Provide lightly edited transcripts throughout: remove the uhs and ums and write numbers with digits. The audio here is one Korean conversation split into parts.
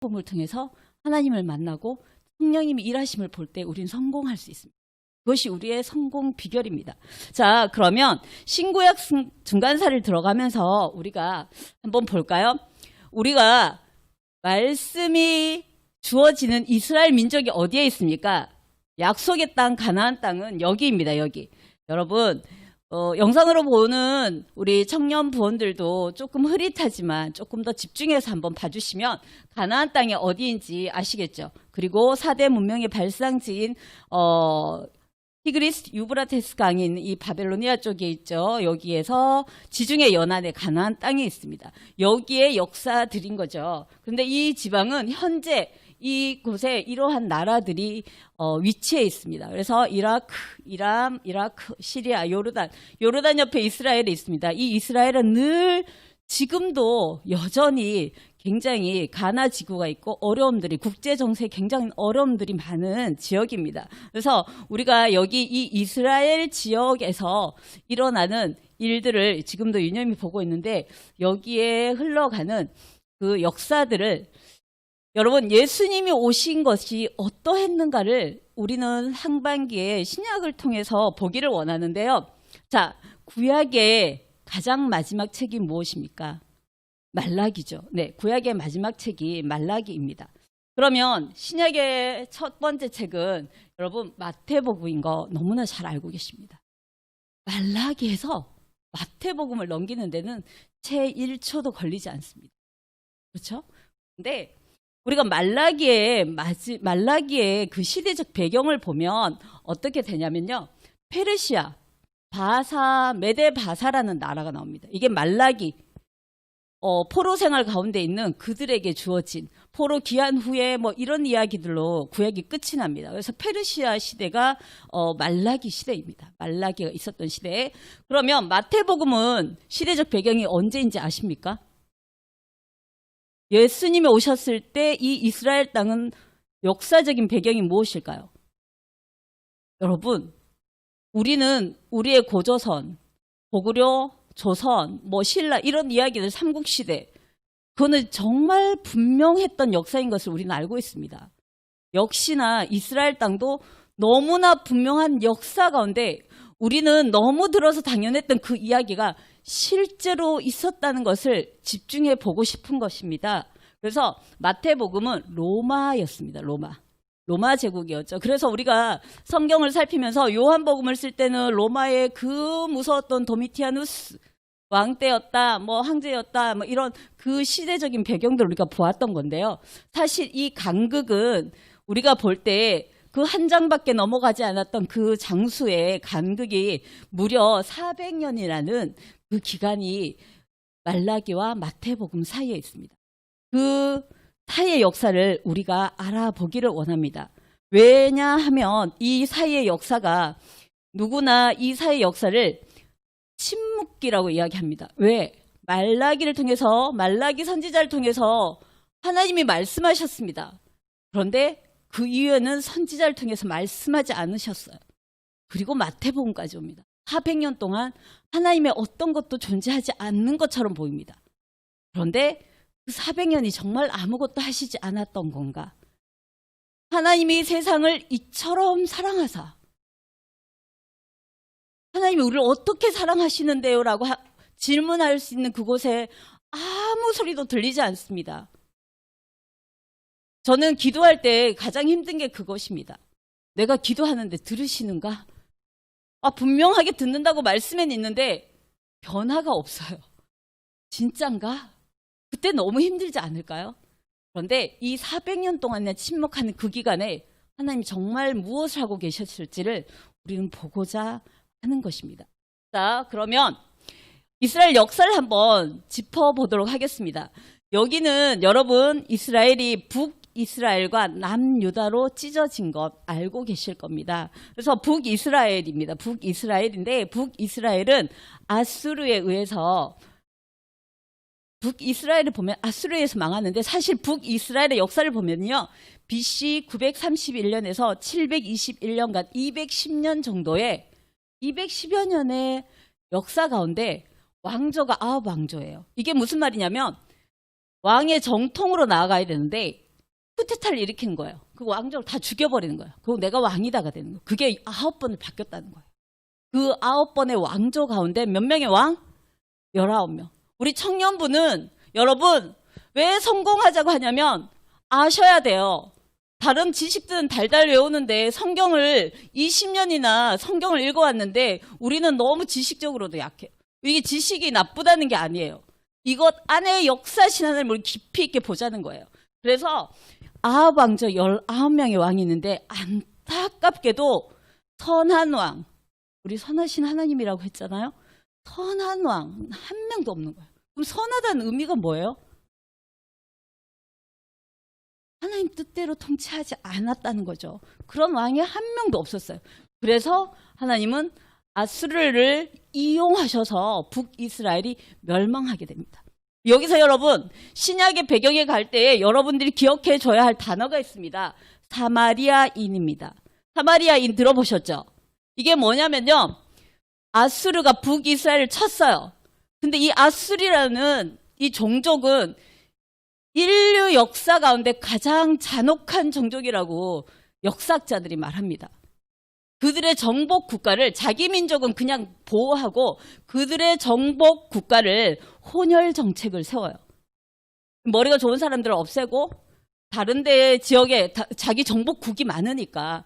복음을 통해서 하나님을 만나고 성령님이 일하심을 볼 때 우리는 성공할 수 있습니다. 그것이 우리의 성공 비결입니다. 자, 그러면 신구약 중간사를 들어가면서 우리가 한번 볼까요? 우리가 말씀이 주어지는 이스라엘 민족이 어디에 있습니까? 약속의 땅, 가나안 땅은 여기입니다. 여기. 여러분, 영상으로 보는 우리 청년 부원들도 조금 흐릿하지만 조금 더 집중해서 한번 봐주시면 가나안 땅이 어디인지 아시겠죠? 그리고 4대 문명의 발상지인 티그리스 유브라테스 강이 있는 이 바벨로니아 쪽에 있죠. 여기에서 지중해 연안에 가나안 땅이 있습니다. 여기에 역사들인 거죠. 그런데 이 지방은 현재 이곳에 이러한 나라들이 위치해 있습니다. 그래서 이라크, 이란, 이라크, 시리아, 요르단 옆에 이스라엘이 있습니다. 이 이스라엘은 늘 지금도 여전히 굉장히 가나 지구가 있고 어려움들이 국제 정세에 굉장히 어려움들이 많은 지역입니다. 그래서 우리가 여기 이 이스라엘 지역에서 일어나는 일들을 지금도 유념히 보고 있는데 여기에 흘러가는 그 역사들을 여러분 예수님이 오신 것이 어떠했는가를 우리는 상반기에 신약을 통해서 보기를 원하는데요. 자, 구약의 가장 마지막 책이 무엇입니까? 말라기죠. 네, 구약의 마지막 책이 말라기입니다. 그러면 신약의 첫 번째 책은 여러분 마태복음인 거 너무나 잘 알고 계십니다. 말라기에서 마태복음을 넘기는 데는 채 1초도 걸리지 않습니다. 그렇죠? 근데 우리가 말라기의 그 시대적 배경을 보면 어떻게 되냐면요. 페르시아, 바사, 메데 바사라는 나라가 나옵니다. 이게 말라기, 포로 생활 가운데 있는 그들에게 주어진 포로 귀환 후에 뭐 이런 이야기들로 구약이 끝이 납니다. 그래서 페르시아 시대가 말라기 시대입니다. 말라기가 있었던 시대에. 그러면 마태복음은 시대적 배경이 언제인지 아십니까? 예수님이 오셨을 때 이 이스라엘 땅은 역사적인 배경이 무엇일까요? 여러분, 우리는 우리의 고조선, 고구려, 조선, 뭐 신라 이런 이야기들 삼국시대 그거는 정말 분명했던 역사인 것을 우리는 알고 있습니다. 역시나 이스라엘 땅도 너무나 분명한 역사 가운데 우리는 너무 들어서 당연했던 그 이야기가 실제로 있었다는 것을 집중해 보고 싶은 것입니다. 그래서 마태복음은 로마였습니다. 로마 제국이었죠. 그래서 우리가 성경을 살피면서 요한복음을 쓸 때는 로마의 그 무서웠던 도미티아누스 왕 때였다, 뭐 황제였다, 뭐 이런 그 시대적인 배경들을 우리가 보았던 건데요. 사실 이 간극은 우리가 볼 때 그 한 장밖에 넘어가지 않았던 그 장수의 간극이 무려 400년이라는 그 기간이 말라기와 마태복음 사이에 있습니다. 그 사이의 역사를 우리가 알아보기를 원합니다. 왜냐하면 이 사이의 역사가 누구나 이 사이의 역사를 침묵기라고 이야기합니다. 왜? 말라기를 통해서 말라기 선지자를 통해서 하나님이 말씀하셨습니다. 그런데 그 이후에는 선지자를 통해서 말씀하지 않으셨어요. 그리고 마태복음까지 옵니다. 400년 동안 하나님의 어떤 것도 존재하지 않는 것처럼 보입니다. 그런데 그 400년이 정말 아무것도 하시지 않았던 건가? 하나님이 세상을 이처럼 사랑하사 하나님이 우리를 어떻게 사랑하시는데요? 라고 질문할 수 있는 그곳에 아무 소리도 들리지 않습니다. 저는 기도할 때 가장 힘든 게 그것입니다. 내가 기도하는데 들으시는가? 분명하게 듣는다고 말씀은 있는데 변화가 없어요. 진짠가? 그때 너무 힘들지 않을까요? 그런데 이 400년 동안의 침묵하는 그 기간에 하나님이 정말 무엇을 하고 계셨을지를 우리는 보고자 하는 것입니다. 자, 그러면 이스라엘 역사를 한번 짚어보도록 하겠습니다. 여기는 여러분 이스라엘이 북이스라엘과 남유다로 찢어진 것 알고 계실 겁니다. 그래서 북이스라엘입니다. 북이스라엘인데 북이스라엘은 아수르에 의해서 북이스라엘을 보면 아수르에서 망하는데 사실 북이스라엘의 역사를 보면요. BC 931년에서 721년간 210년 정도의 210여 년의 역사 가운데 왕조가 9왕조예요. 이게 무슨 말이냐면 왕의 정통으로 나아가야 되는데 쿠데타를 일으키는 거예요. 그 왕족을 다 죽여버리는 거예요. 그리고 내가 왕이다가 되는 거예요. 그게 9번을 바뀌었다는 거예요. 그 9번의 왕조 가운데 몇 명의 왕? 19명. 우리 청년부는 여러분 왜 성공하자고 하냐면 아셔야 돼요. 다른 지식들은 달달 외우는데 성경을 20년이나 성경을 읽어왔는데 우리는 너무 지식적으로도 약해요. 이게 지식이 나쁘다는 게 아니에요. 이것 안에 역사신 하나님을 깊이 있게 보자는 거예요. 그래서 아합 왕조 19명의 왕이 있는데 안타깝게도 선한 왕, 우리 선하신 하나님이라고 했잖아요. 선한 왕 한 명도 없는 거예요. 그럼 선하다는 의미가 뭐예요? 하나님 뜻대로 통치하지 않았다는 거죠. 그런 왕이 한 명도 없었어요. 그래서 하나님은 아수르를 이용하셔서 북이스라엘이 멸망하게 됩니다. 여기서 여러분 신약의 배경에 갈 때에 여러분들이 기억해 줘야 할 단어가 있습니다. 사마리아인입니다. 사마리아인 들어보셨죠? 이게 뭐냐면요. 아수르가 북이스라엘을 쳤어요. 근데 이 아수리라는 이 종족은 인류 역사 가운데 가장 잔혹한 종족이라고 역사학자들이 말합니다. 그들의 정복 국가를 자기 민족은 그냥 보호하고 그들의 정복 국가를 혼혈 정책을 세워요. 머리가 좋은 사람들을 없애고 다른 데 지역에 자기 정복국이 많으니까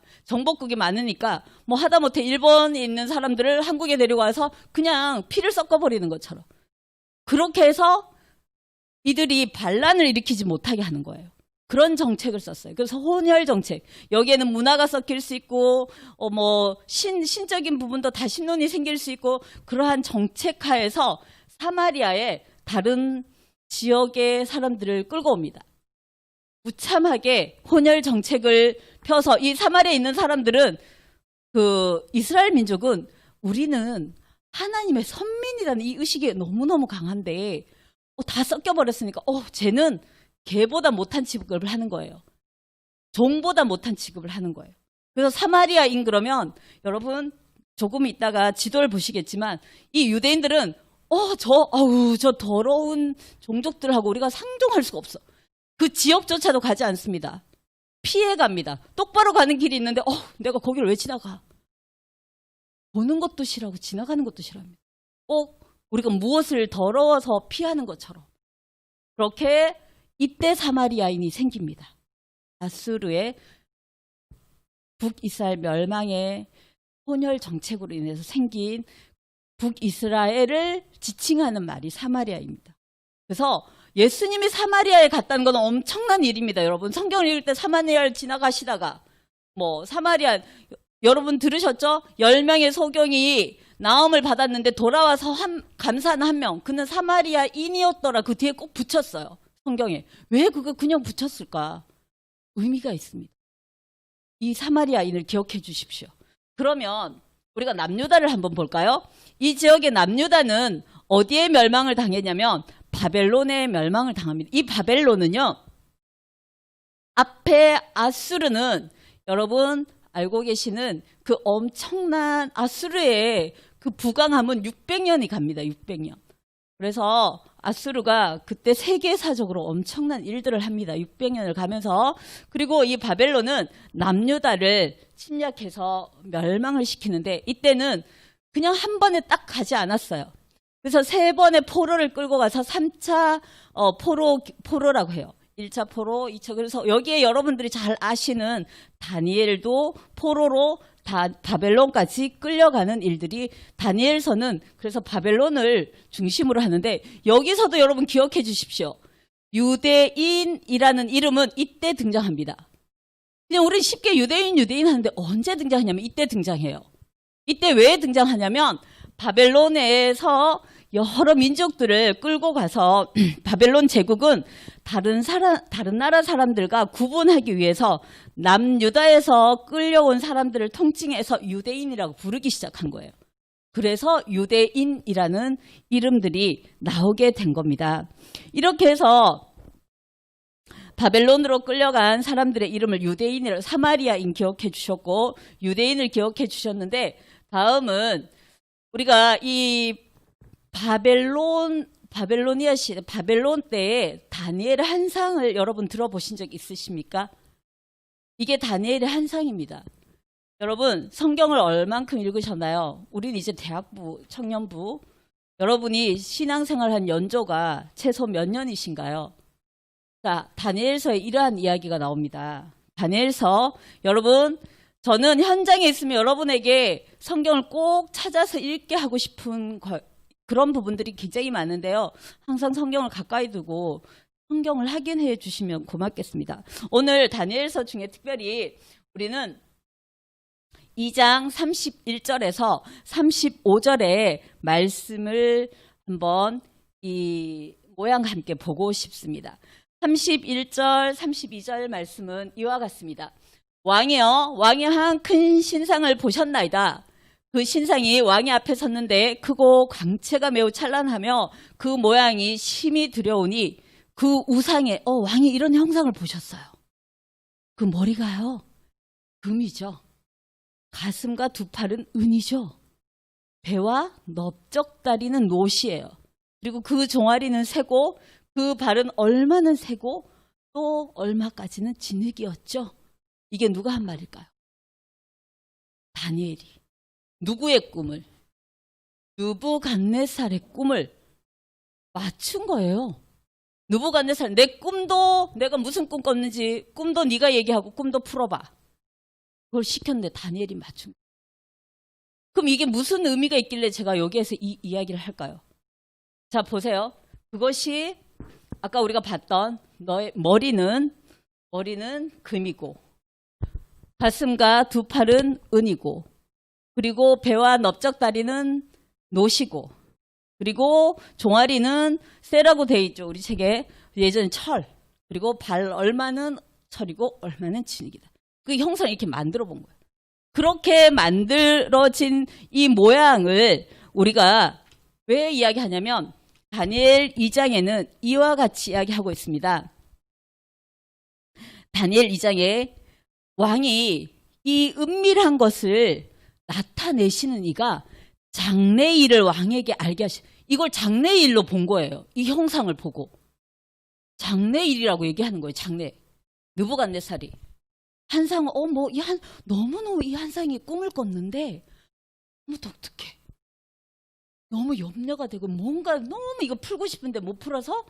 뭐 하다못해 일본에 있는 사람들을 한국에 데리고 와서 그냥 피를 섞어버리는 것처럼 그렇게 해서 이들이 반란을 일으키지 못하게 하는 거예요. 그런 정책을 썼어요. 그래서 혼혈 정책. 여기에는 문화가 섞일 수 있고, 신적인 부분도 다신론이 생길 수 있고, 그러한 정책 하에서 사마리아의 다른 지역의 사람들을 끌고 옵니다. 무참하게 혼혈 정책을 펴서 이 사마리아에 있는 사람들은 이스라엘 민족은 우리는 하나님의 선민이라는 이 의식이 너무너무 강한데, 다 섞여버렸으니까, 쟤는 개보다 못한 취급을 하는 거예요. 종보다 못한 취급을 하는 거예요. 그래서 사마리아인 그러면 여러분 조금 있다가 지도를 보시겠지만 이 유대인들은 저 더러운 종족들하고 우리가 상종할 수가 없어. 그 지역조차도 가지 않습니다. 피해 갑니다. 똑바로 가는 길이 있는데 내가 거기를 왜 지나가? 보는 것도 싫어하고 지나가는 것도 싫어합니다. 우리가 무엇을 더러워서 피하는 것처럼. 그렇게 이때 사마리아인이 생깁니다. 아수르의 북이스라엘 멸망의 혼혈 정책으로 인해서 생긴 북이스라엘을 지칭하는 말이 사마리아입니다. 그래서 예수님이 사마리아에 갔다는 건 엄청난 일입니다. 여러분 성경을 읽을 때 사마리아를 지나가시다가 사마리아 여러분 들으셨죠? 10명의 소경이 나음을 받았는데 돌아와서 감사하는 한 명, 그는 사마리아인이었더라. 그 뒤에 꼭 붙였어요. 성경에. 왜 그거 그냥 붙였을까? 의미가 있습니다. 이 사마리아인을 기억해 주십시오. 그러면 우리가 남유다를 한번 볼까요? 이 지역의 남유다는 어디에 멸망을 당했냐면 바벨론에 멸망을 당합니다. 이 바벨론은요. 앞에 아수르는 여러분 알고 계시는 그 엄청난 아수르의 그 부강함은 600년이 갑니다. 600년. 그래서 아수르가 그때 세계사적으로 엄청난 일들을 합니다. 600년을 가면서. 그리고 이 바벨론은 남유다를 침략해서 멸망을 시키는데 이때는 그냥 한 번에 딱 가지 않았어요. 그래서 3번의 포로를 끌고 가서 3차 포로라고 해요. 1차 포로, 2차. 그래서 여기에 여러분들이 잘 아시는 다니엘도 포로로 바벨론까지 끌려가는 일들이 다니엘서는 그래서 바벨론을 중심으로 하는데 여기서도 여러분 기억해 주십시오. 유대인이라는 이름은 이때 등장합니다. 그냥 우리는 쉽게 유대인 하는데 언제 등장하냐면 이때 등장해요. 이때 왜 등장하냐면 바벨론에서 여러 민족들을 끌고 가서 바벨론 제국은 다른 나라 사람들과 구분하기 위해서 남유다에서 끌려온 사람들을 통칭해서 유대인이라고 부르기 시작한 거예요. 그래서 유대인이라는 이름들이 나오게 된 겁니다. 이렇게 해서 바벨론으로 끌려간 사람들의 이름을 유대인이라고 사마리아인 기억해 주셨고 유대인을 기억해 주셨는데 다음은 우리가 이 바벨로니아 시대, 바벨론 때에 다니엘의 한상을 여러분 들어보신 적 있으십니까? 이게 다니엘의 한상입니다. 여러분 성경을 얼만큼 읽으셨나요? 우린 이제 대학부, 청년부. 여러분이 신앙생활한 연조가 최소 몇 년이신가요? 자, 다니엘서에 이러한 이야기가 나옵니다. 다니엘서, 여러분, 저는 현장에 있으면 여러분에게 성경을 꼭 찾아서 읽게 하고 싶은 그런 부분들이 굉장히 많은데요. 항상 성경을 가까이 두고 성경을 확인해 주시면 고맙겠습니다. 오늘 다니엘서 중에 특별히 우리는 2장 31절에서 35절의 말씀을 한번 이 모양과 함께 보고 싶습니다. 31절, 32절 말씀은 이와 같습니다. 왕이여, 왕이 한 큰 신상을 보셨나이다. 그 신상이 왕의 앞에 섰는데 크고 광채가 매우 찬란하며 그 모양이 심히 두려우니 그 우상에 왕이 이런 형상을 보셨어요. 그 머리가요, 금이죠. 가슴과 두 팔은 은이죠. 배와 넓적다리는 노시예요. 그리고 그 종아리는 새고 그 발은 얼마는 새고 또 얼마까지는 진흙이었죠. 이게 누가 한 말일까요? 다니엘이. 누구의 꿈을? 느부갓네살의 꿈을 맞춘 거예요. 느부갓네살, 내 꿈도, 내가 무슨 꿈 꿨는지 꿈도 네가 얘기하고 꿈도 풀어봐. 그걸 시켰는데 다니엘이 맞춘 거예요. 그럼 이게 무슨 의미가 있길래 제가 여기에서 이 이야기를 할까요? 자, 보세요. 그것이 아까 우리가 봤던 너의 머리는 금이고 가슴과 두 팔은 은이고 그리고 배와 넓적다리는 노시고 그리고 종아리는 쇠라고 돼 있죠. 우리 책에 예전 철 그리고 발 얼마는 철이고 얼마는 진흙이다. 그 형상을 이렇게 만들어 본 거예요. 그렇게 만들어진 이 모양을 우리가 왜 이야기하냐면 다니엘 2장에는 이와 같이 이야기하고 있습니다. 다니엘 2장에 왕이 이 은밀한 것을 나타내시는 이가 장래일을 왕에게 알게 하시. 이걸 장래일로 본 거예요. 이 형상을 보고 장래일이라고 얘기하는 거예요. 장래. 느부갓네살이 한상은 너무너무 이 한상이 꿈을 꿨는데 너무 독특해. 너무 염려가 되고 뭔가 너무 이거 풀고 싶은데 못 풀어서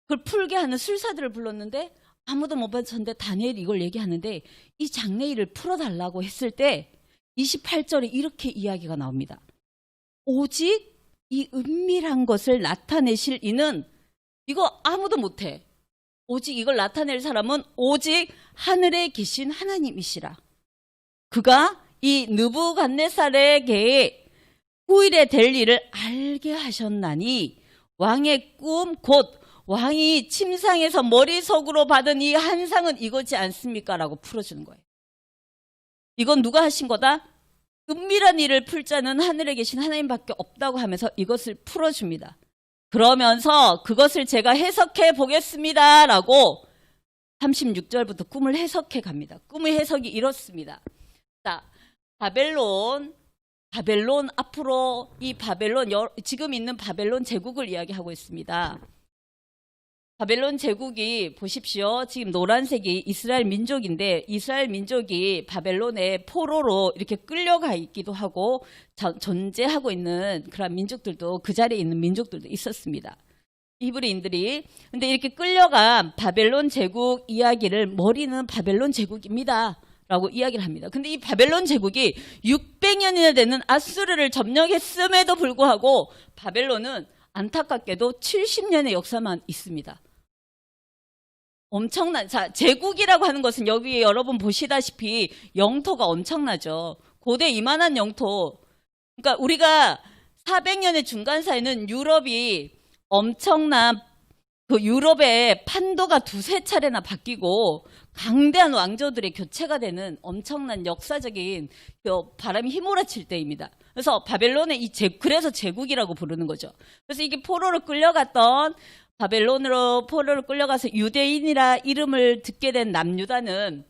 그걸 풀게 하는 술사들을 불렀는데 아무도 못 봤었는데 다니엘이 이걸 얘기하는데 이 장래일을 풀어달라고 했을 때 28절에 이렇게 이야기가 나옵니다. 오직 이 은밀한 것을 나타내실 이는 이거 아무도 못해. 오직 이걸 나타낼 사람은 오직 하늘에 계신 하나님이시라. 그가 이 느부갓네살에게 후일에 될 일을 알게 하셨나니 왕의 꿈 곧 왕이 침상에서 머리석으로 받은 이 한상은 이거지 않습니까? 라고 풀어주는 거예요. 이건 누가 하신 거다? 은밀한 일을 풀 자는 하늘에 계신 하나님밖에 없다고 하면서 이것을 풀어줍니다. 그러면서 그것을 제가 해석해 보겠습니다. 라고 36절부터 꿈을 해석해 갑니다. 꿈의 해석이 이렇습니다. 자, 바벨론 앞으로 이 바벨론 지금 있는 바벨론 제국을 이야기하고 있습니다. 바벨론 제국이 보십시오. 지금 노란색이 이스라엘 민족인데 이스라엘 민족이 바벨론의 포로로 이렇게 끌려가 있기도 하고 존재하고 있는 그런 민족들도 그 자리에 있는 민족들도 있었습니다. 히브리인들이. 근데 이렇게 끌려간 바벨론 제국 이야기를 머리는 바벨론 제국입니다. 라고 이야기를 합니다. 근데 이 바벨론 제국이 600년이나 되는 아수르를 점령했음에도 불구하고 바벨론은 안타깝게도 70년의 역사만 있습니다. 엄청난, 자, 제국이라고 하는 것은 여기 여러분 보시다시피 영토가 엄청나죠. 고대 이만한 영토. 그러니까 우리가 400년의 중간사이는 유럽이 엄청난 그 유럽의 판도가 두세 차례나 바뀌고 강대한 왕조들의 교체가 되는 엄청난 역사적인 바람이 휘몰아칠 때입니다. 그래서 바벨론의 그래서 제국이라고 부르는 거죠. 그래서 이게 포로로 끌려갔던 바벨론으로 포로로 끌려가서 유대인이라 이름을 듣게 된 남유다는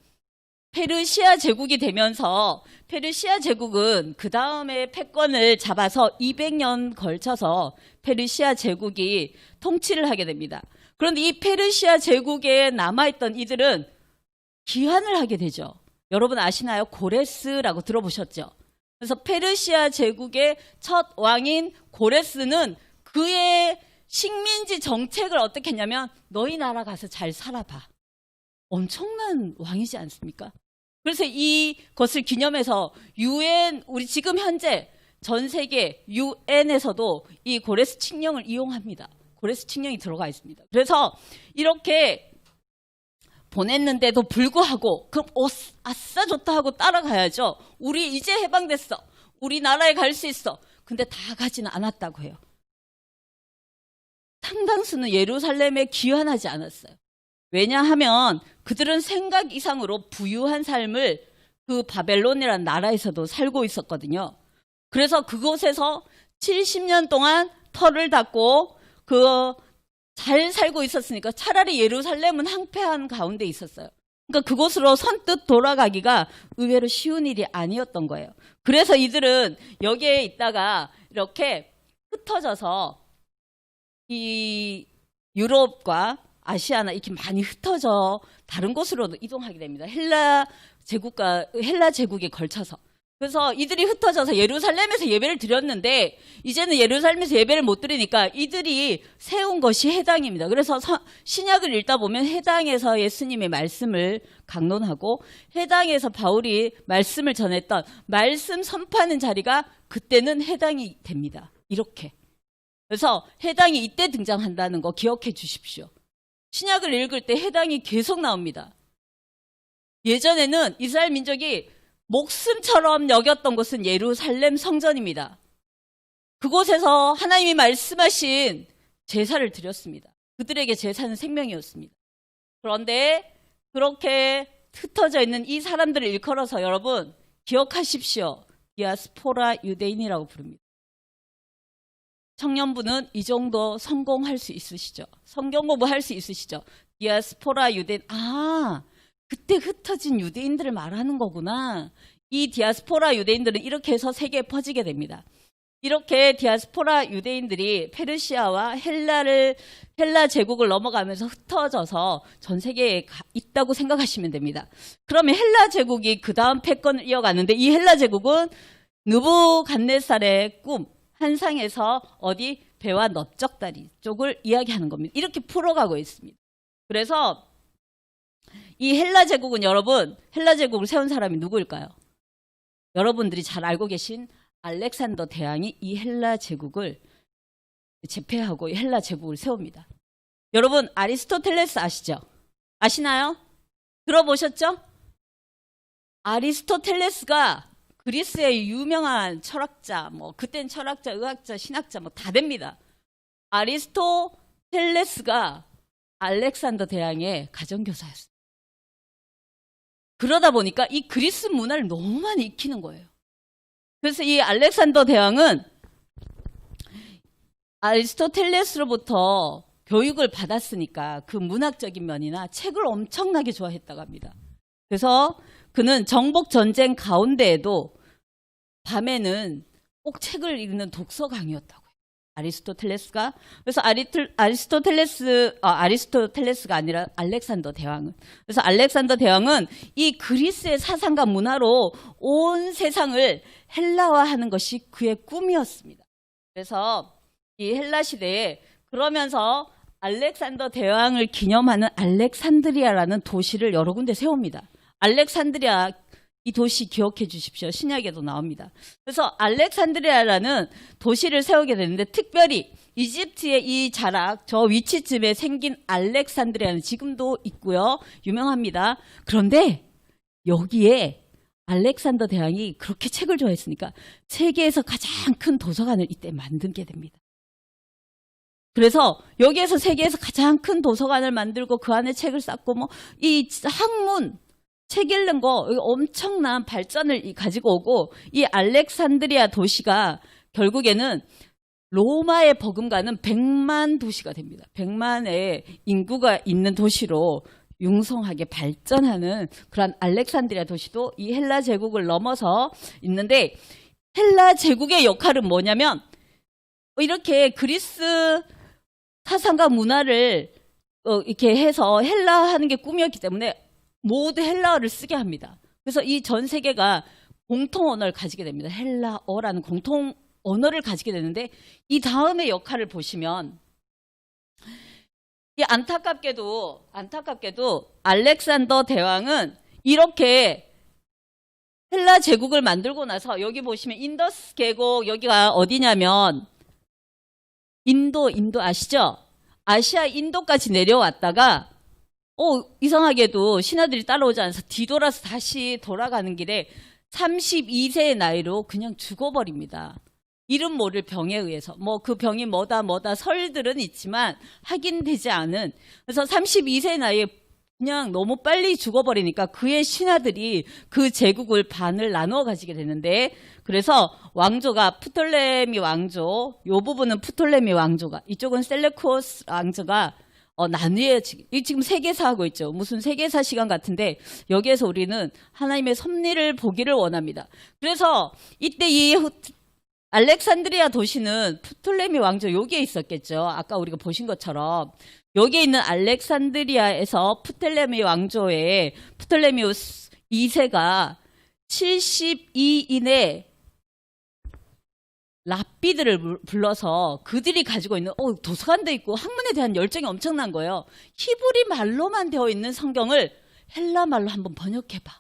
페르시아 제국이 되면서 페르시아 제국은 그 다음에 패권을 잡아서 200년 걸쳐서 페르시아 제국이 통치를 하게 됩니다. 그런데 이 페르시아 제국에 남아있던 이들은 기한을 하게 되죠. 여러분 아시나요? 고레스라고 들어보셨죠? 그래서 페르시아 제국의 첫 왕인 고레스는 그의 식민지 정책을 어떻게 했냐면 너희 나라 가서 잘 살아봐. 엄청난 왕이지 않습니까? 그래서 이것을 기념해서 UN, 우리 지금 현재 전 세계 UN에서도 이 고레스 칙령을 이용합니다. 고레스 칙령이 들어가 있습니다. 그래서 이렇게 보냈는데도 불구하고 그럼 아싸 좋다 하고 따라가야죠. 우리 이제 해방됐어. 우리 나라에 갈 수 있어. 근데 다 가지는 않았다고 해요. 상당수는 예루살렘에 귀환하지 않았어요. 왜냐하면 그들은 생각 이상으로 부유한 삶을 그 바벨론이라는 나라에서도 살고 있었거든요. 그래서 그곳에서 70년 동안 털을 닦고 잘 살고 있었으니까 차라리 예루살렘은 황폐한 가운데 있었어요. 그러니까 그곳으로 선뜻 돌아가기가 의외로 쉬운 일이 아니었던 거예요. 그래서 이들은 여기에 있다가 이렇게 흩어져서 이 유럽과 아시아나 이렇게 많이 흩어져 다른 곳으로도 이동하게 됩니다. 헬라 제국에 걸쳐서. 그래서 이들이 흩어져서 예루살렘에서 예배를 드렸는데 이제는 예루살렘에서 예배를 못 드리니까 이들이 세운 것이 해당입니다. 그래서 신약을 읽다 보면 해당에서 예수님의 말씀을 강론하고 해당에서 바울이 말씀을 전했던 말씀 선포하는 자리가 그때는 해당이 됩니다. 이렇게. 그래서 해당이 이때 등장한다는 거 기억해 주십시오. 신약을 읽을 때 해당이 계속 나옵니다. 예전에는 이스라엘 민족이 목숨처럼 여겼던 곳은 예루살렘 성전입니다. 그곳에서 하나님이 말씀하신 제사를 드렸습니다. 그들에게 제사는 생명이었습니다. 그런데 그렇게 흩어져 있는 이 사람들을 일컬어서 여러분 기억하십시오. 디아스포라 유대인이라고 부릅니다. 청년부는 이 정도 성공할 수 있으시죠? 성경 공부할 수 있으시죠? 디아스포라 유대인, 그때 흩어진 유대인들을 말하는 거구나. 이 디아스포라 유대인들은 이렇게 해서 세계에 퍼지게 됩니다. 이렇게 디아스포라 유대인들이 페르시아와 헬라 제국을 넘어가면서 흩어져서 전 세계에 있다고 생각하시면 됩니다. 그러면 헬라 제국이 그 다음 패권을 이어가는데 이 헬라 제국은 느부갓네살의 꿈, 한상에서 어디 배와 넓적다리 쪽을 이야기하는 겁니다. 이렇게 풀어가고 있습니다. 그래서 이 헬라 제국은 여러분, 헬라 제국을 세운 사람이 누구일까요? 여러분들이 잘 알고 계신 알렉산더 대왕이 이 헬라 제국을 제패하고 이 헬라 제국을 세웁니다. 여러분 아리스토텔레스 아시죠? 아시나요? 들어보셨죠? 아리스토텔레스가 그리스의 유명한 철학자, 그땐 철학자, 의학자, 신학자 다 됩니다. 아리스토텔레스가 알렉산더 대왕의 가정교사였어요. 그러다 보니까 이 그리스 문화를 너무 많이 익히는 거예요. 그래서 이 알렉산더 대왕은 아리스토텔레스로부터 교육을 받았으니까 그 문학적인 면이나 책을 엄청나게 좋아했다고 합니다. 그래서 그는 정복 전쟁 가운데에도 밤에는 꼭 책을 읽는 독서 강이었다고요. 아리스토텔레스가. 그래서 아리스토텔레스가 아니라 알렉산더 대왕은. 그래서 알렉산더 대왕은 이 그리스의 사상과 문화로 온 세상을 헬라화하는 것이 그의 꿈이었습니다. 그래서 이 헬라 시대에 그러면서 알렉산더 대왕을 기념하는 알렉산드리아라는 도시를 여러 군데 세웁니다. 알렉산드리아 이 도시 기억해 주십시오. 신약에도 나옵니다. 그래서 알렉산드리아라는 도시를 세우게 되는데 특별히 이집트의 이 자락 저 위치쯤에 생긴 알렉산드리아는 지금도 있고요. 유명합니다. 그런데 여기에 알렉산더 대왕이 그렇게 책을 좋아했으니까 세계에서 가장 큰 도서관을 이때 만들게 됩니다. 그래서 여기에서 세계에서 가장 큰 도서관을 만들고 그 안에 책을 쌓고 이 학문 책 읽는 거 엄청난 발전을 가지고 오고 이 알렉산드리아 도시가 결국에는 로마에 버금가는 100만 도시가 됩니다. 100만의 인구가 있는 도시로 융성하게 발전하는 그런 알렉산드리아 도시도 이 헬라 제국을 넘어서 있는데, 헬라 제국의 역할은 뭐냐면 이렇게 그리스 사상과 문화를 이렇게 해서 헬라 하는 게 꿈이었기 때문에 모두 헬라어를 쓰게 합니다. 그래서 이 전 세계가 공통 언어를 가지게 됩니다. 헬라어라는 공통 언어를 가지게 되는데, 이 다음의 역할을 보시면 이 안타깝게도 알렉산더 대왕은 이렇게 헬라 제국을 만들고 나서, 여기 보시면 인더스 계곡, 여기가 어디냐면 인도 아시죠? 아시아 인도까지 내려왔다가 이상하게도 신하들이 따라오지 않아서 뒤돌아서 다시 돌아가는 길에 32세의 나이로 그냥 죽어버립니다. 이름 모를 병에 의해서. 뭐 그 병이 뭐다 설들은 있지만 확인되지 않은. 그래서 32세의 나이에 그냥 너무 빨리 죽어버리니까 그의 신하들이 그 제국을 반을 나누어 가지게 되는데, 그래서 왕조가 프톨레미 왕조, 요 부분은 프톨레미 왕조가, 이쪽은 셀레코스 왕조가 나뉘어지기. 지금 세계사 하고 있죠. 무슨 세계사 시간 같은데, 여기에서 우리는 하나님의 섭리를 보기를 원합니다. 그래서 이때 이 알렉산드리아 도시는 프톨레미 왕조 여기에 있었겠죠. 아까 우리가 보신 것처럼 여기에 있는 알렉산드리아에서 프톨레미 왕조의 프톨레미우스 2세가 72인의 랍비들을 불러서 그들이 가지고 있는 도서관도 있고 학문에 대한 열정이 엄청난 거예요. 히브리 말로만 되어 있는 성경을 헬라 말로 한번 번역해봐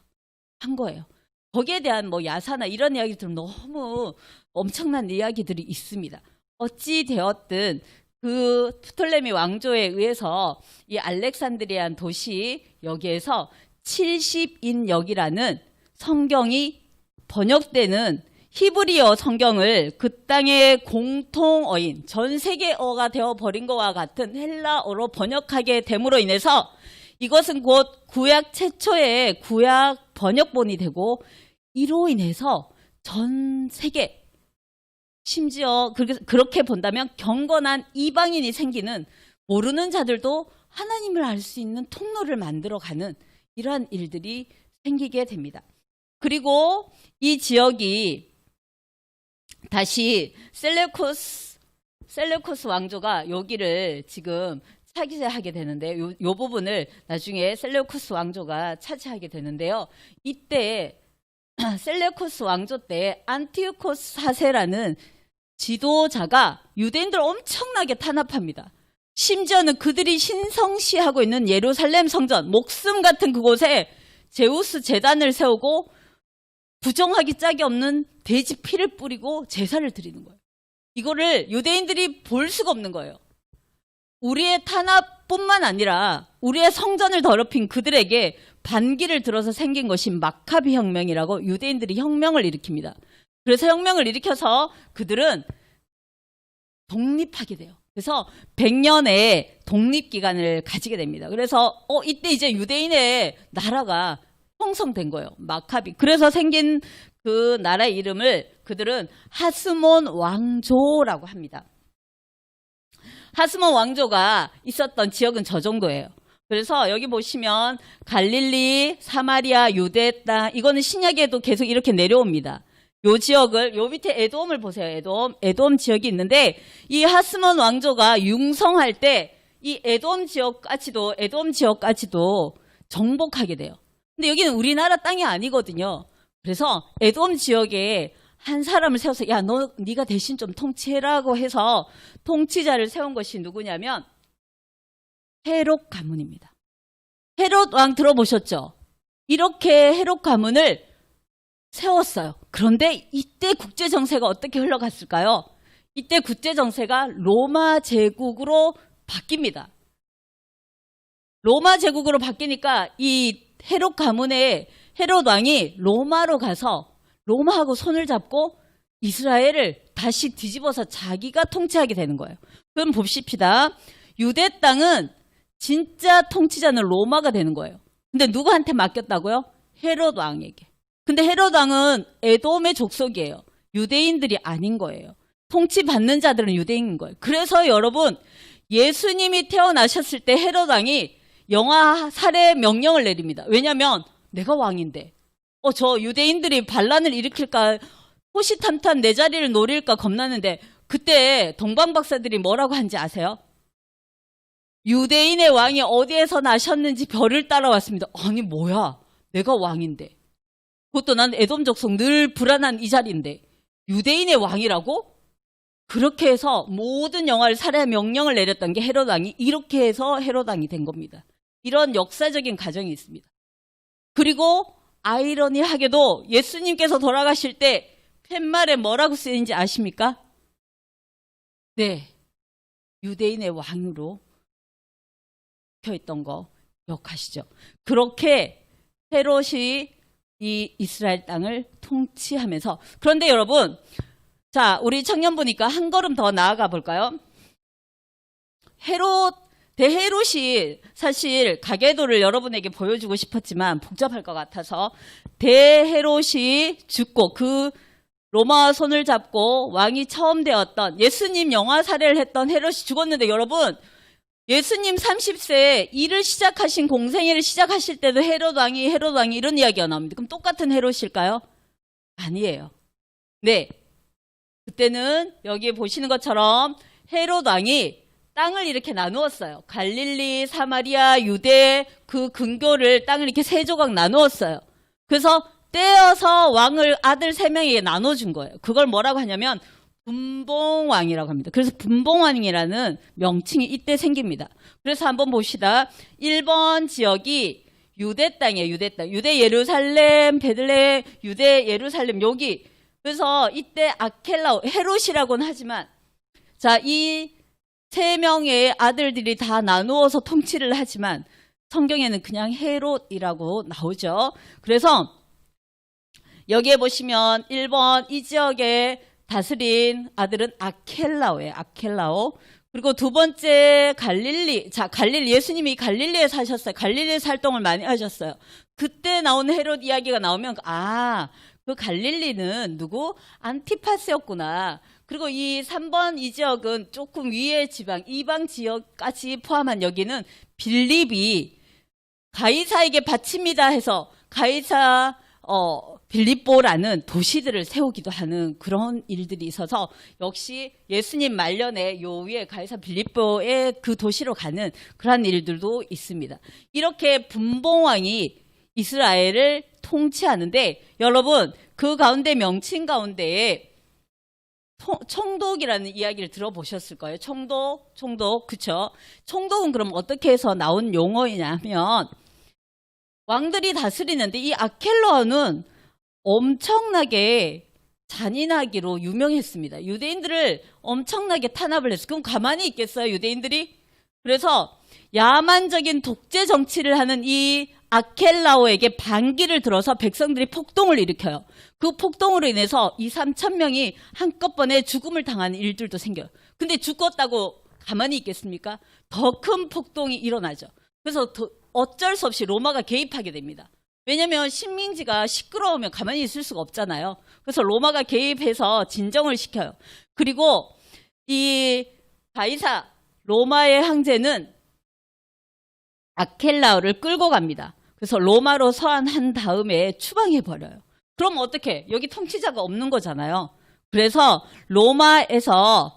한 거예요. 거기에 대한 뭐 야사나 이런 이야기들은 너무 엄청난 이야기들이 있습니다. 어찌 되었든 그 프톨레미 왕조에 의해서 이 알렉산드리안 도시 여기에서 70인역이라는 성경이 번역되는 히브리어 성경을 그 땅의 공통어인, 전 세계어가 되어버린 것과 같은 헬라어로 번역하게 됨으로 인해서 이것은 곧 구약 최초의 구약 번역본이 되고, 이로 인해서 전 세계, 심지어 그렇게 본다면 경건한 이방인이 생기는, 모르는 자들도 하나님을 알 수 있는 통로를 만들어가는 이러한 일들이 생기게 됩니다. 그리고 이 지역이 다시 셀레코스 왕조가 여기를 지금 차지하게 되는데, 요 부분을 나중에 셀레코스 왕조가 차지하게 되는데요. 이때 셀레코스 왕조 때 안티오코스 4세라는 지도자가 유대인들을 엄청나게 탄압합니다. 심지어는 그들이 신성시하고 있는 예루살렘 성전, 목숨 같은 그곳에 제우스 제단을 세우고 부정하기 짝이 없는 돼지 피를 뿌리고 제사를 드리는 거예요. 이거를 유대인들이 볼 수가 없는 거예요. 우리의 탄압뿐만 아니라 우리의 성전을 더럽힌 그들에게 반기를 들어서 생긴 것이 마카비 혁명이라고 유대인들이 혁명을 일으킵니다. 그래서 혁명을 일으켜서 그들은 독립하게 돼요. 그래서 100년의 독립기간을 가지게 됩니다. 그래서 이때 이제 유대인의 나라가 형성된 거예요. 마카비. 그래서 생긴 그 나라의 이름을 그들은 하스몬 왕조라고 합니다. 하스몬 왕조가 있었던 지역은 저 정도예요. 그래서 여기 보시면 갈릴리, 사마리아, 유대 땅, 이거는 신약에도 계속 이렇게 내려옵니다. 요 지역을, 요 밑에 에돔을 보세요. 에돔 지역이 있는데, 이 하스몬 왕조가 융성할 때 이 에돔 지역까지도 정복하게 돼요. 근데 여기는 우리나라 땅이 아니거든요. 그래서 에돔 지역에 한 사람을 세워서 네가 대신 좀 통치해라고 해서 통치자를 세운 것이 누구냐면 헤롯 가문입니다. 헤롯 왕 들어보셨죠? 이렇게 헤롯 가문을 세웠어요. 그런데 이때 국제 정세가 어떻게 흘러갔을까요? 이때 국제 정세가 로마 제국으로 바뀝니다. 로마 제국으로 바뀌니까 이 헤롯 가문의 헤롯 왕이 로마로 가서 로마하고 손을 잡고 이스라엘을 다시 뒤집어서 자기가 통치하게 되는 거예요. 그럼 봅시다. 유대 땅은 진짜 통치자는 로마가 되는 거예요. 근데 누구한테 맡겼다고요? 헤롯 왕에게. 근데 헤롯 왕은 에돔의 족속이에요. 유대인들이 아닌 거예요. 통치받는 자들은 유대인인 거예요. 그래서 여러분, 예수님이 태어나셨을 때 헤롯 왕이 영아 살해 명령을 내립니다. 왜냐하면 내가 왕인데 저 유대인들이 반란을 일으킬까 호시탐탐 내 자리를 노릴까 겁나는데 그때 동방박사들이 뭐라고 한지 아세요? 유대인의 왕이 어디에서 나셨는지 별을 따라왔습니다. 아니 뭐야 내가 왕인데 그것도 난 에돔 족속 늘 불안한 이 자리인데 유대인의 왕이라고? 그렇게 해서 모든 영아를 살해 명령을 내렸던 게 헤롯 왕이 이렇게 해서 헤롯 왕이 된 겁니다. 이런 역사적인 과정이 있습니다. 그리고 아이러니하게도 예수님께서 돌아가실 때 팻말에 뭐라고 쓰인지 아십니까? 네, 유대인의 왕으로 적혀있던 거 기억하시죠? 그렇게 헤롯이 이 이스라엘 땅을 통치하면서 그런데 여러분 자 우리 청년부니까 한 걸음 더 나아가 볼까요? 대헤롯이 사실 가계도를 여러분에게 보여주고 싶었지만 복잡할 것 같아서 대헤롯이 죽고 그 로마와 손을 잡고 왕이 처음 되었던 예수님 영화 살해를 했던 헤롯이 죽었는데 여러분 예수님 30세에 일을 시작하신 공생애를 시작하실 때도 헤롯 왕이 이런 이야기가 나옵니다. 그럼 똑같은 헤롯일까요? 아니에요. 네, 그때는 여기 보시는 것처럼 헤롯 왕이 땅을 이렇게 나누었어요. 갈릴리, 사마리아, 유대 그 근교를 땅을 이렇게 세 조각 나누었어요. 그래서 떼어서 왕을 아들 3명에게 나눠준 거예요. 그걸 뭐라고 하냐면 분봉왕이라고 합니다. 그래서 분봉왕이라는 명칭이 이때 생깁니다. 그래서 한번 봅시다. 1번 지역이 유대 땅이에요. 유대 땅. 유대 예루살렘, 베들레, 유대 예루살렘 여기. 그래서 이때 아켈라오, 헤롯이라고는 하지만 자, 이 3명의 아들들이 다 나누어서 통치를 하지만 성경에는 그냥 헤롯이라고 나오죠. 그래서 여기에 보시면 1번 이 지역에 다스린 아들은 아켈라오예요. 아켈라오. 그리고 두 번째 갈릴리. 자, 갈릴리. 예수님이 갈릴리에 사셨어요. 갈릴리에서 활동을 많이 하셨어요. 그때 나온 헤롯 이야기가 나오면 그 갈릴리는 누구? 안티파스였구나. 그리고 이 3번 이 지역은 조금 위의 지방, 이방 지역까지 포함한 여기는 빌립이 가이사에게 바칩니다 해서 가이사 빌립보라는 도시들을 세우기도 하는 그런 일들이 있어서 역시 예수님 말년에 요 위에 가이사 빌립보의 그 도시로 가는 그런 일들도 있습니다. 이렇게 분봉왕이 이스라엘을 통치하는데 여러분 그 가운데 명칭 가운데에 총독이라는 이야기를 들어보셨을 거예요. 총독 그쵸? 총독은 그럼 어떻게 해서 나온 용어이냐면 왕들이 다스리는데 이 아켈라오는 엄청나게 잔인하기로 유명했습니다. 유대인들을 엄청나게 탄압을 했어요. 그럼 가만히 있겠어요, 유대인들이? 그래서 야만적인 독재 정치를 하는 이 아켈라오에게 반기를 들어서 백성들이 폭동을 일으켜요. 그 폭동으로 인해서 2~3천 명이 한꺼번에 죽음을 당하는 일들도 생겨요. 근데 죽었다고 가만히 있겠습니까? 더 큰 폭동이 일어나죠. 그래서 어쩔 수 없이 로마가 개입하게 됩니다. 왜냐하면 식민지가 시끄러우면 가만히 있을 수가 없잖아요. 그래서 로마가 개입해서 진정을 시켜요. 그리고 이 가이사 로마의 황제는 아켈라오를 끌고 갑니다. 그래서 로마로 서한한 다음에 추방해버려요. 그럼 어떻게? 여기 통치자가 없는 거잖아요. 그래서 로마에서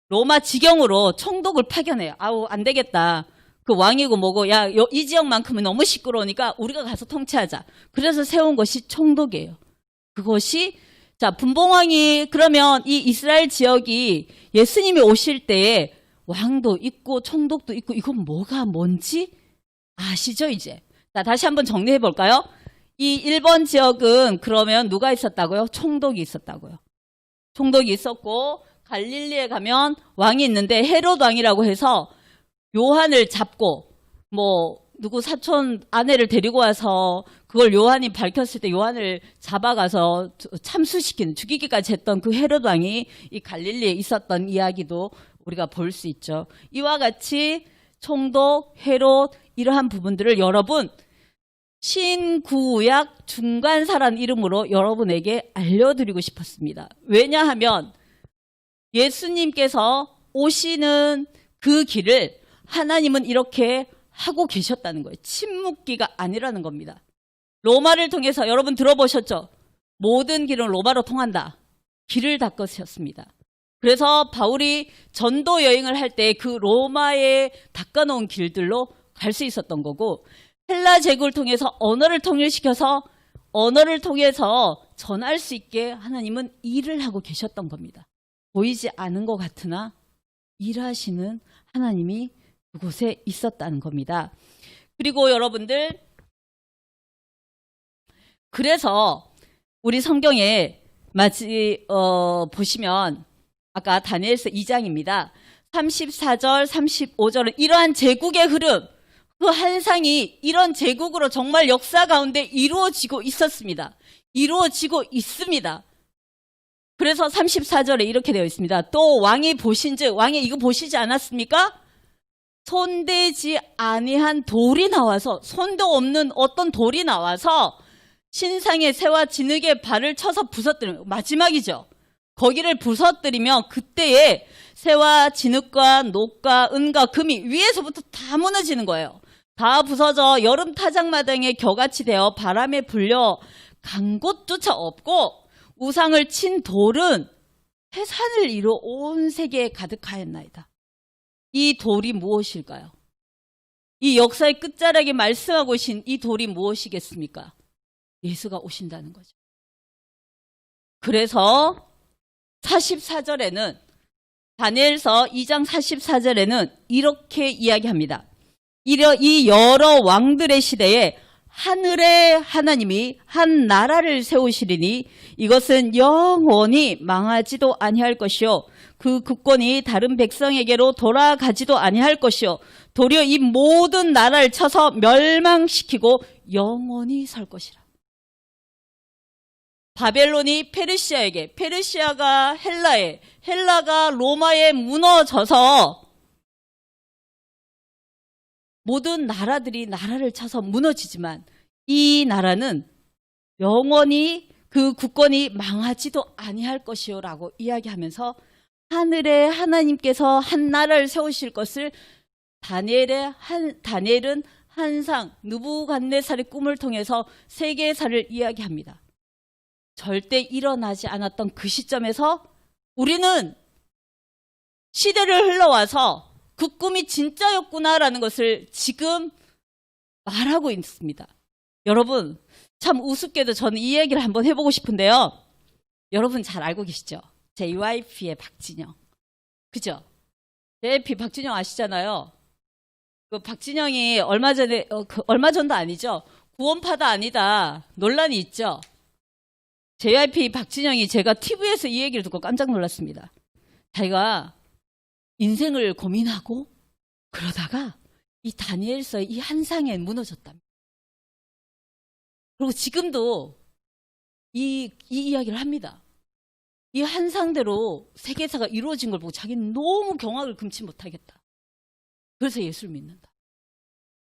로마 지경으로 총독을 파견해요. 아우 안 되겠다. 그 왕이고 뭐고 야 이 지역만큼은 너무 시끄러우니까 우리가 가서 통치하자. 그래서 세운 것이 총독이에요. 그것이 자 분봉왕이 그러면 이 이스라엘 지역이 예수님이 오실 때에 왕도 있고 총독도 있고 이건 뭐가 뭔지 아시죠 이제? 자 다시 한번 정리해 볼까요? 이 1번 지역은 그러면 누가 있었다고요? 총독이 있었다고요. 총독이 있었고 갈릴리에 가면 왕이 있는데 헤롯 왕이라고 해서 요한을 잡고 뭐 누구 사촌 아내를 데리고 와서 그걸 요한이 밝혔을 때 요한을 잡아가서 참수시키는 죽이기까지 했던 그 헤롯 왕이 이 갈릴리에 있었던 이야기도 우리가 볼 수 있죠. 이와 같이 총독, 헤롯 이러한 부분들을 여러분 신구약 중간사란 이름으로 여러분에게 알려드리고 싶었습니다. 왜냐하면 예수님께서 오시는 그 길을 하나님은 이렇게 하고 계셨다는 거예요. 침묵기가 아니라는 겁니다. 로마를 통해서 여러분 들어보셨죠? 모든 길은 로마로 통한다. 길을 닦으셨습니다. 그래서 바울이 전도 여행을 할 때 그 로마에 닦아놓은 길들로 갈 수 있었던 거고, 헬라 제국을 통해서 언어를 통일시켜서 언어를 통해서 전할 수 있게 하나님은 일을 하고 계셨던 겁니다. 보이지 않은 것 같으나 일하시는 하나님이 그곳에 있었다는 겁니다. 그리고 여러분들, 그래서 우리 성경에 보시면 아까 다니엘서 2장입니다. 34절, 35절은 이러한 제국의 흐름, 그 한상이 이런 제국으로 정말 역사 가운데 이루어지고 있었습니다. 이루어지고 있습니다. 그래서 34절에 이렇게 되어 있습니다. 또 왕이 보신즉, 왕이 이거 보시지 않았습니까? 손대지 아니한 돌이 나와서, 손도 없는 어떤 돌이 나와서 신상의 새와 진흙의 발을 쳐서 부서뜨리면, 마지막이죠. 거기를 부서뜨리며 그때에 새와 진흙과 녹과 은과 금이 위에서부터 다 무너지는 거예요. 다 부서져 여름 타작마당에 겨같이 되어 바람에 불려 간 곳조차 없고, 우상을 친 돌은 해산을 이루 온 세계에 가득하였나이다. 이 돌이 무엇일까요? 이 역사의 끝자락에 말씀하고 계신 이 돌이 무엇이겠습니까? 예수가 오신다는 거죠. 그래서 44절에는, 다니엘서 2장 44절에는 이렇게 이야기합니다. 이 여러 왕들의 시대에 하늘의 하나님이 한 나라를 세우시리니 이것은 영원히 망하지도 아니할 것이요, 그 국권이 다른 백성에게로 돌아가지도 아니할 것이요, 도리어 이 모든 나라를 쳐서 멸망시키고 영원히 설 것이라. 바벨론이 페르시아에게, 페르시아가 헬라에, 헬라가 로마에 무너져서 모든 나라들이 나라를 쳐서 무너지지만 이 나라는 영원히 그 국권이 망하지도 아니할 것이요 라고 이야기하면서 하늘의 하나님께서 한 나라를 세우실 것을 다니엘은 한상, 느부갓네살의 꿈을 통해서 세계사를 이야기합니다. 절대 일어나지 않았던 그 시점에서 우리는 시대를 흘러와서 그 꿈이 진짜였구나라는 것을 지금 말하고 있습니다. 여러분, 참 우습게도 저는 이 얘기를 한번 해보고 싶은데요. 여러분 잘 알고 계시죠? JYP의 박진영. 그죠? JYP 박진영 아시잖아요. 그 박진영이 얼마 전도 아니죠. 구원파다 아니다 논란이 있죠. JYP 박진영이, 제가 TV에서 이 얘기를 듣고 깜짝 놀랐습니다. 자기가 인생을 고민하고 그러다가 이 다니엘서의 이 한상에 무너졌답니다. 그리고 지금도 이 이야기를 합니다. 이 한상대로 세계사가 이루어진 걸 보고 자기는 너무 경악을 금치 못하겠다. 그래서 예수를 믿는다.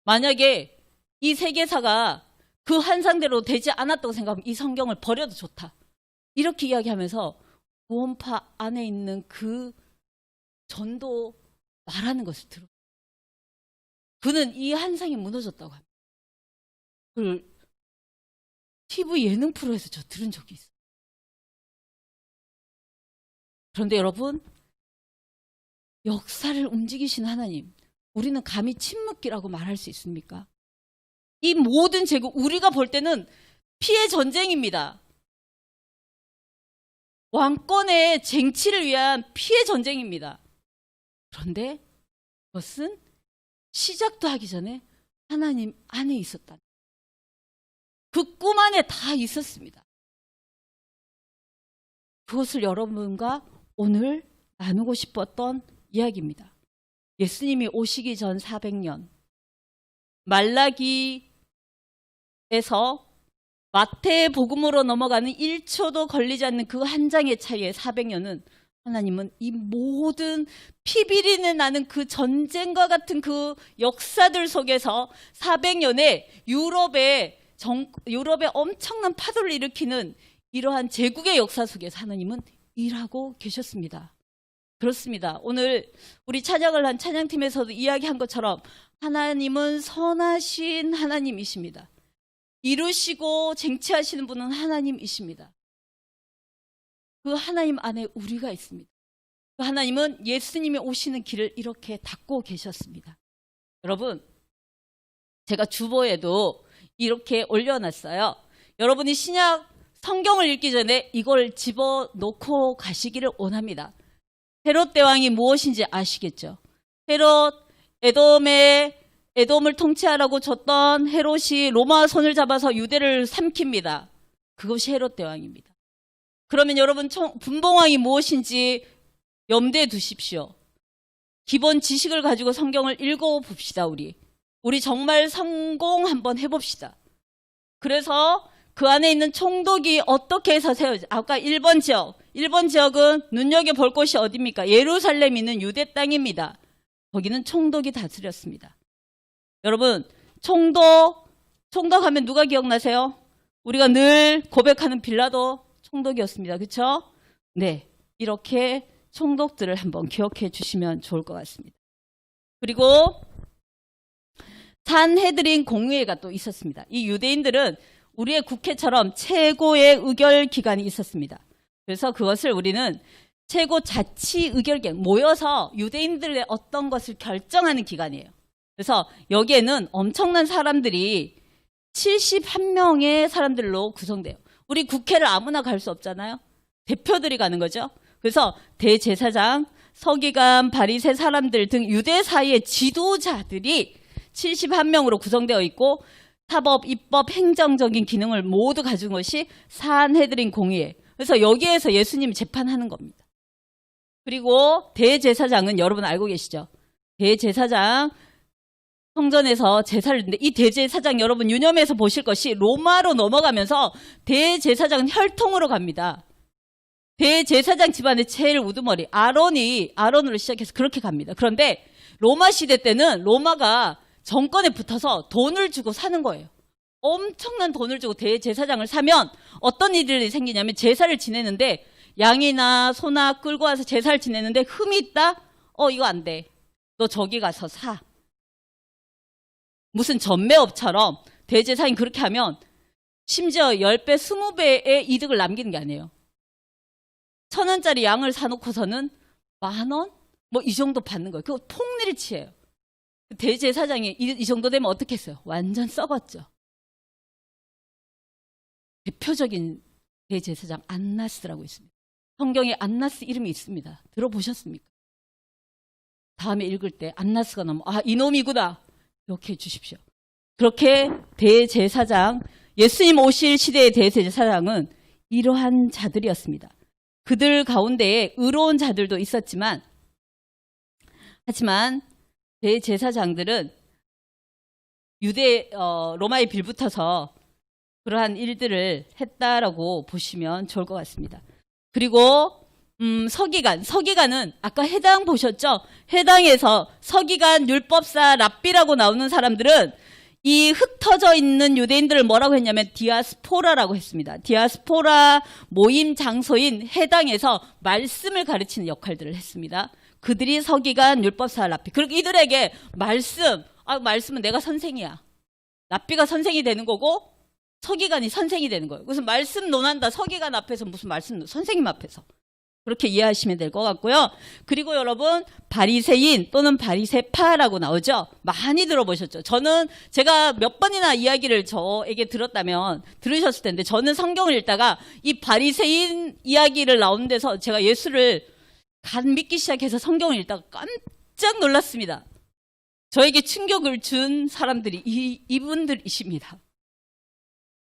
만약에 이 세계사가 그 한상대로 되지 않았다고 생각하면 이 성경을 버려도 좋다. 이렇게 이야기하면서 구원파 안에 있는 그 전도 말하는 것을 들어. 그는 이 한상이 무너졌다고 합니다. 그걸 TV 예능 프로에서 저 들은 적이 있어요. 그런데 여러분, 역사를 움직이신 하나님, 우리는 감히 침묵기라고 말할 수 있습니까? 이 모든 제국, 우리가 볼 때는 피해 전쟁입니다. 왕권의 쟁취를 위한 피해 전쟁입니다. 그런데 그것은 시작도 하기 전에 하나님 안에 있었다. 그 꿈 안에 다 있었습니다. 그것을 여러분과 오늘 나누고 싶었던 이야기입니다. 예수님이 오시기 전 400년, 말라기에서 마태복음으로 넘어가는 1초도 걸리지 않는 그 한 장의 차이에 400년은 하나님은 이 모든 피비린내 나는 그 전쟁과 같은 그 역사들 속에서 400년에 유럽에 엄청난 파도를 일으키는 이러한 제국의 역사 속에서 하나님은 일하고 계셨습니다. 그렇습니다. 오늘 우리 찬양을 한 찬양팀에서도 이야기한 것처럼 하나님은 선하신 하나님이십니다. 이루시고 쟁취하시는 분은 하나님이십니다. 그 하나님 안에 우리가 있습니다. 그 하나님은 예수님이 오시는 길을 이렇게 닫고 계셨습니다. 여러분, 제가 주보에도 이렇게 올려놨어요. 여러분이 신약 성경을 읽기 전에 이걸 집어넣고 가시기를 원합니다. 헤롯 대왕이 무엇인지 아시겠죠? 헤롯, 에돔을 통치하라고 줬던 헤롯이 로마 손을 잡아서 유대를 삼킵니다. 그것이 헤롯 대왕입니다. 그러면 여러분 분봉왕이 무엇인지 염두에 두십시오. 기본 지식을 가지고 성경을 읽어봅시다. 우리 정말 성공 한번 해봅시다. 그래서 그 안에 있는 총독이 어떻게 해서 세워지? 아까 1번 지역은 눈여겨볼 곳이 어디입니까? 예루살렘 있는 유대 땅입니다. 거기는 총독이 다스렸습니다. 여러분, 총독 하면 누가 기억나세요? 우리가 늘 고백하는 빌라도 총독이었습니다. 그렇죠? 네, 이렇게 총독들을 한번 기억해 주시면 좋을 것 같습니다. 그리고 산헤드린 공의회가 또 있었습니다. 이 유대인들은 우리의 국회처럼 최고의 의결 기관이 있었습니다. 그래서 그것을 우리는 최고 자치 의결기관, 모여서 유대인들의 어떤 것을 결정하는 기관이에요. 그래서 여기에는 엄청난 사람들이 71명의 사람들로 구성돼요. 우리 국회를 아무나 갈 수 없잖아요. 대표들이 가는 거죠. 그래서 대제사장, 서기관, 바리새 사람들 등 유대 사이의 지도자들이 71명으로 구성되어 있고 사법, 입법, 행정적인 기능을 모두 가진 것이 산헤드린 공의회. 그래서 여기에서 예수님이 재판하는 겁니다. 그리고 대제사장은 여러분 알고 계시죠? 대제사장 성전에서 제사를 드는데 이 대제사장 여러분 유념해서 보실 것이 로마로 넘어가면서 대제사장은 혈통으로 갑니다. 대제사장 집안의 제일 우두머리 아론으로 시작해서 그렇게 갑니다. 그런데 로마 시대 때는 로마가 정권에 붙어서 돈을 주고 사는 거예요. 엄청난 돈을 주고 대제사장을 사면 어떤 일이 생기냐면 제사를 지내는데 양이나 소나 끌고 와서 제사를 지내는데 흠이 있다? 이거 안 돼. 너 저기 가서 사. 무슨 전매업처럼 대제사장이 그렇게 하면 심지어 10배, 20배의 이득을 남기는 게 아니에요. 1,000원짜리 양을 사놓고서는 10,000원? 뭐 이 정도 받는 거예요. 그거 폭리치예요. 대제사장이 이 정도 되면 어떻게 했어요? 완전 썩었죠. 대표적인 대제사장 안나스라고 있습니다. 성경에 안나스 이름이 있습니다. 들어보셨습니까? 다음에 읽을 때 안나스가 나오면 이놈이구나. 이렇게 해주십시오. 그렇게 대제사장, 예수님 오실 시대의 대제사장은 이러한 자들이었습니다. 그들 가운데에 의로운 자들도 있었지만 하지만 대제사장들은 로마에 빌붙어서 그러한 일들을 했다라고 보시면 좋을 것 같습니다. 그리고 서기관은 아까 해당 보셨죠? 해당에서 서기관, 율법사, 랍비라고 나오는 사람들은 이 흩어져 있는 유대인들을 뭐라고 했냐면 디아스포라라고 했습니다. 디아스포라 모임 장소인 해당에서 말씀을 가르치는 역할들을 했습니다. 그들이 서기관, 율법사, 랍비. 그리고 이들에게 말씀은 내가 선생이야. 랍비가 선생이 되는 거고 서기관이 선생이 되는 거예요. 그래서 말씀 논한다. 서기관 앞에서 무슨 말씀, 선생님 앞에서. 그렇게 이해하시면 될 것 같고요. 그리고 여러분 바리새인 또는 바리새파라고 나오죠. 많이 들어보셨죠. 제가 몇 번이나 이야기를 저에게 들으셨을 텐데 저는 성경을 읽다가 이 바리새인 이야기를 나오는 데서 제가 예수를 간 믿기 시작해서 성경을 읽다가 깜짝 놀랐습니다. 저에게 충격을 준 사람들이 이분들이십니다.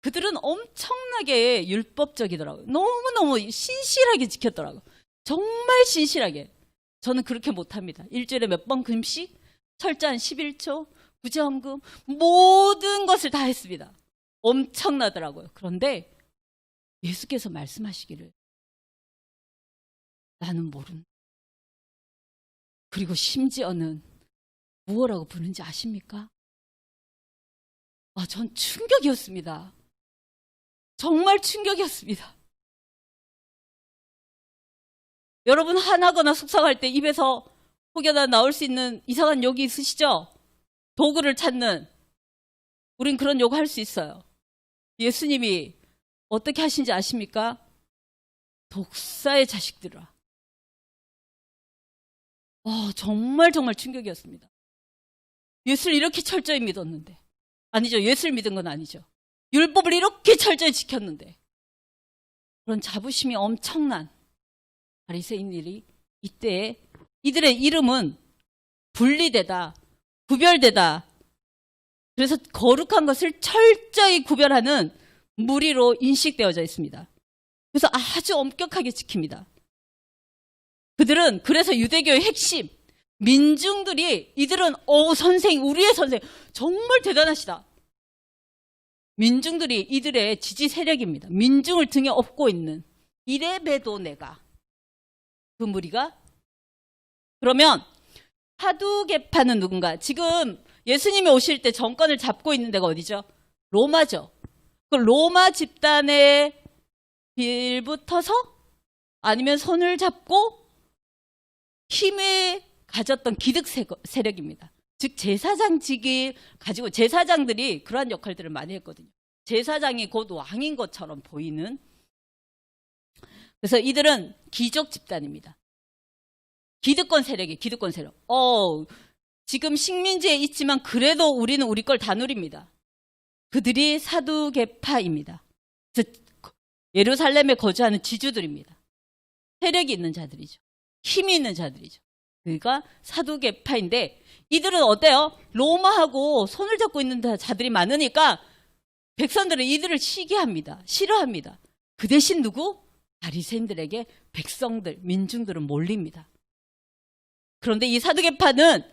그들은 엄청나게 율법적이더라고요. 너무너무 신실하게 지켰더라고요. 정말 신실하게. 저는 그렇게 못합니다. 일주일에 몇 번 금식, 철저한 11조, 구제헌금 모든 것을 다 했습니다. 엄청나더라고요. 그런데 예수께서 말씀하시기를 나는 모른다. 그리고 심지어는 무엇라고 부르는지 아십니까? 전 충격이었습니다. 정말 충격이었습니다. 여러분 화나거나 속상할 때 입에서 혹여나 나올 수 있는 이상한 욕이 있으시죠? 도구를 찾는, 우린 그런 요구할 수 있어요. 예수님이 어떻게 하신지 아십니까? 독사의 자식들아. 정말 충격이었습니다. 예수를 이렇게 철저히 믿었는데. 아니죠. 예수를 믿은 건 아니죠. 율법을 이렇게 철저히 지켰는데. 그런 자부심이 엄청난 바리새인들이 이때 이들의 이름은 분리되다, 구별되다. 그래서 거룩한 것을 철저히 구별하는 무리로 인식되어져 있습니다. 그래서 아주 엄격하게 지킵니다. 그들은 그래서 유대교의 핵심, 민중들이 이들은 선생, 우리의 선생, 정말 대단하시다. 민중들이 이들의 지지 세력입니다. 민중을 등에 업고 있는 이래봬도 내가 그 무리가. 그러면 사두개파는 누군가? 지금 예수님이 오실 때 정권을 잡고 있는 데가 어디죠? 로마죠. 그 로마 집단에 빌붙어서 아니면 손을 잡고 힘을 가졌던 기득 세력입니다. 즉 제사장직을 가지고, 제사장들이 그러한 역할들을 많이 했거든요. 제사장이 곧 왕인 것처럼 보이는. 그래서 이들은 귀족 집단입니다. 기득권 세력이 기득권 세력. 지금 식민지에 있지만 그래도 우리는 우리 걸 다 누립니다. 그들이 사두개파입니다. 예루살렘에 거주하는 지주들입니다. 세력이 있는 자들이죠. 힘이 있는 자들이죠. 그러니까 사두개파인데 이들은 어때요? 로마하고 손을 잡고 있는 자들이 많으니까 백성들은 이들을 시기합니다. 싫어합니다. 그 대신 누구? 바리새인들에게 백성들, 민중들은 몰립니다. 그런데 이 사두개파는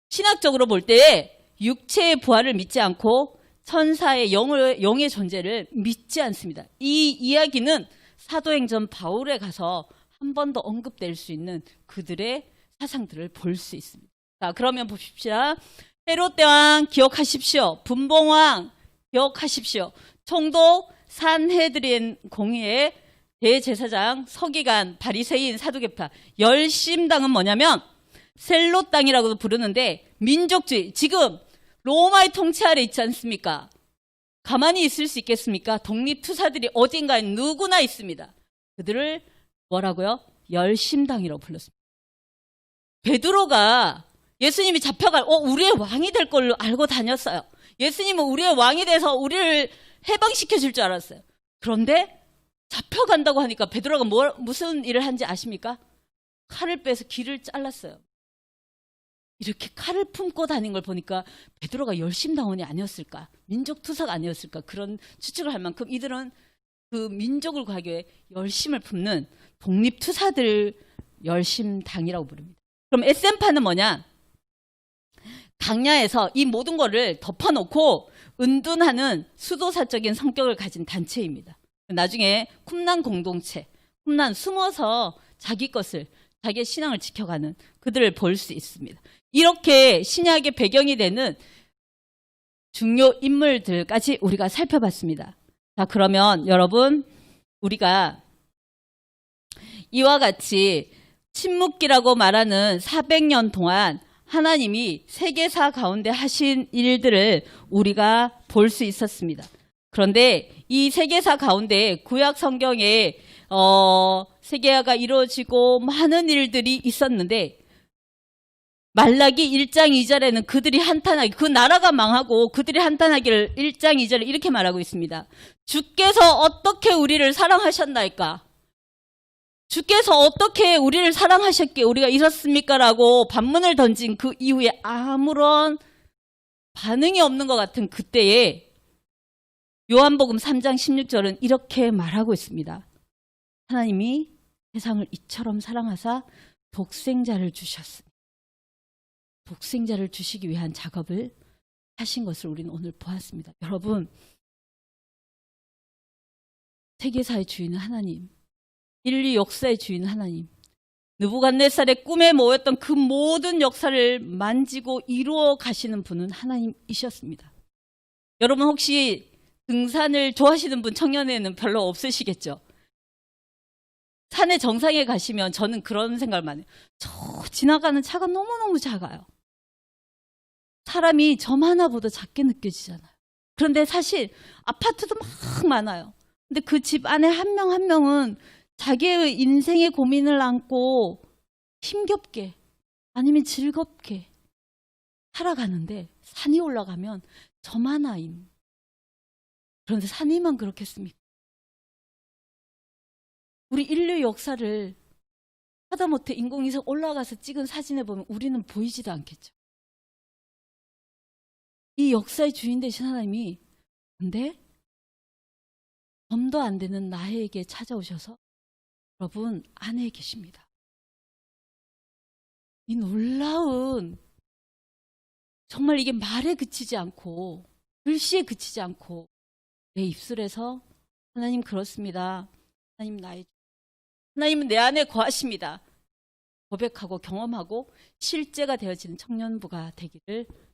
신학적으로 볼 때 육체의 부활을 믿지 않고 천사의 영의 존재를 믿지 않습니다. 이 이야기는 사도행전 바울에 가서 한 번 더 언급될 수 있는 그들의 사상들을 볼 수 있습니다. 자, 그러면 봅시다. 헤롯 대왕 기억하십시오. 분봉왕 기억하십시오. 총독 산헤드린 공의회 대제사장 서기관 바리새인 사두개파 열심당은 뭐냐면 셀롯 땅이라고도 부르는데 민족주의. 지금 로마의 통치 아래 있지 않습니까? 가만히 있을 수 있겠습니까? 독립투사들이 어딘가에 누구나 있습니다. 그들을 뭐라고요? 열심당이라고 불렀습니다. 베드로가 예수님이 잡혀갈 우리의 왕이 될 걸로 알고 다녔어요. 예수님은 우리의 왕이 돼서 우리를 해방시켜 줄 줄 알았어요. 그런데 잡혀간다고 하니까 베드로가 무슨 일을 한지 아십니까? 칼을 빼서 귀를 잘랐어요. 이렇게 칼을 품고 다닌 걸 보니까 베드로가 열심당원이 아니었을까? 민족투사가 아니었을까? 그런 추측을 할 만큼 이들은 그 민족을 구하기 위해 열심을 품는 독립투사들 열심당이라고 부릅니다. 그럼 SM파는 뭐냐? 강야에서 이 모든 거를 덮어놓고 은둔하는 수도사적인 성격을 가진 단체입니다. 나중에 쿰란 공동체, 쿰란 숨어서 자기 것을, 자기의 신앙을 지켜가는 그들을 볼 수 있습니다. 이렇게 신약의 배경이 되는 중요 인물들까지 우리가 살펴봤습니다. 자, 그러면 여러분, 우리가 이와 같이 침묵기라고 말하는 400년 동안 하나님이 세계사 가운데 하신 일들을 우리가 볼 수 있었습니다. 그런데 이 세계사 가운데 구약 성경에 세계화가 이루어지고 많은 일들이 있었는데 말라기 1장 2절에는 그들이 한탄하기, 그 나라가 망하고 그들이 한탄하기를 1장 2절에 이렇게 말하고 있습니다. 주께서 어떻게 우리를 사랑하셨나이까? 주께서 어떻게 우리를 사랑하셨기에 우리가 이렇습니까? 라고 반문을 던진 그 이후에 아무런 반응이 없는 것 같은 그때에 요한복음 3장 16절은 이렇게 말하고 있습니다. 하나님이 세상을 이처럼 사랑하사 독생자를 주셨으니 독생자를 주시기 위한 작업을 하신 것을 우리는 오늘 보았습니다. 여러분, 세계사의 주인은 하나님, 인류 역사의 주인은 하나님, 느부갓네살의 꿈에 모였던 그 모든 역사를 만지고 이루어 가시는 분은 하나님이셨습니다. 여러분 혹시 등산을 좋아하시는 분 청년에는 별로 없으시겠죠? 산의 정상에 가시면 저는 그런 생각을 많이 해요. 저 지나가는 차가 너무너무 작아요. 사람이 점 하나보다 작게 느껴지잖아요. 그런데 사실 아파트도 막 많아요. 근데 그 집 안에 한 명 한 명은 자기의 인생의 고민을 안고 힘겹게 아니면 즐겁게 살아가는데 산이 올라가면 점 하나인. 그런데 산이만 그렇겠습니까? 우리 인류 역사를 하다못해 인공위성 올라가서 찍은 사진에 보면 우리는 보이지도 않겠죠. 이 역사의 주인 되신 하나님이 근데 점도 안 되는 나에게 찾아오셔서 여러분 안에 계십니다. 이 놀라운 정말 이게 말에 그치지 않고 글씨에 그치지 않고 내 입술에서 하나님 그렇습니다. 하나님은 내 안에 거하십니다. 고백하고 경험하고 실제가 되어지는 청년부가 되기를